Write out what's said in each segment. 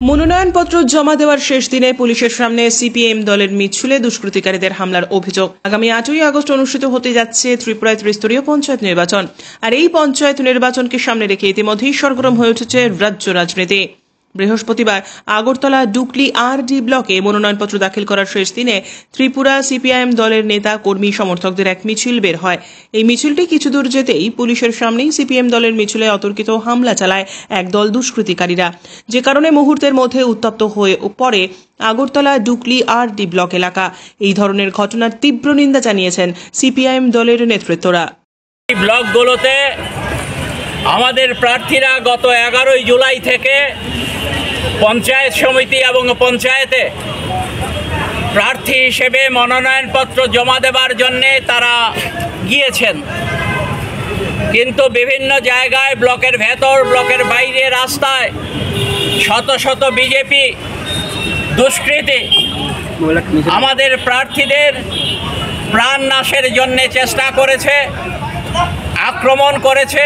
মনোনয়নপত্র জমা দেওয়ার শেষ দিনে পুলিশের সামনে সিপিএম দলের মিছিলে দুষ্কৃতিকারীদের হামলার অভিযোগ। আগামী 8ই আগস্ট অনুষ্ঠিত হতে যাচ্ছে ত্রিপুরায় ত্রিস্তরীয় পঞ্চায়েত নির্বাচন। আর এই পঞ্চায়েত নির্বাচনকে সামনে রেখে ইতিমধ্যেই সরগরম হয়ে উঠেছে রাজ্য রাজনীতি। বৃহস্পতিবার আগরতলা ডুকলি আর.ডি. ব্লকে মনোনয়নপত্র দাখিল করার শেষ দিনে ত্রিপুরা সিপিআইএম দলের নেতা কর্মী সমর্থকদের এক মিছিল বের হয়। এই মিছিলটি কিছু দূর যেতেই পুলিশের সামনেই সিপিএম দলের মিছিলে অতর্কিত হামলা চালায় একদল দুষ্কৃতিকারীরা, যে কারণে মুহূর্তের মধ্যে উত্তপ্ত হয়ে পড়ে আগরতলা ডুকলি আর.ডি. ব্লক এলাকা। এই ধরনের ঘটনার তীব্র নিন্দা জানিয়েছেন সিপিআইএম দলের নেতৃত্বরা। ব্লকগুলোতে আমাদের প্রার্থীরা গত 11ই জুলাই থেকে পঞ্চায়েত সমিতি এবং পঞ্চায়েতে প্রার্থী হিসেবে মনোনয়নপত্র জমা দেবার জন্যে তারা গিয়েছেন, কিন্তু বিভিন্ন জায়গায় ব্লকের ভেতর, ব্লকের বাইরে, রাস্তায় শত শত বিজেপি দুষ্কৃতী আমাদের প্রার্থীদের প্রাণ নাশের জন্যে চেষ্টা করেছে, আক্রমণ করেছে,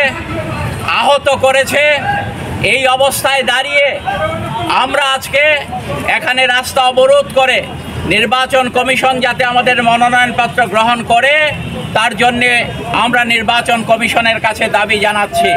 আহত করেছে। এই অবস্থায় দাঁড়িয়ে আমরা আজকে এখানে রাস্তা অবরোধ করে নির্বাচন কমিশন যাতে আমাদের মনোনয়নপত্র গ্রহণ করে তার জন্যে আমরা নির্বাচন কমিশনের কাছে দাবি জানাচ্ছি।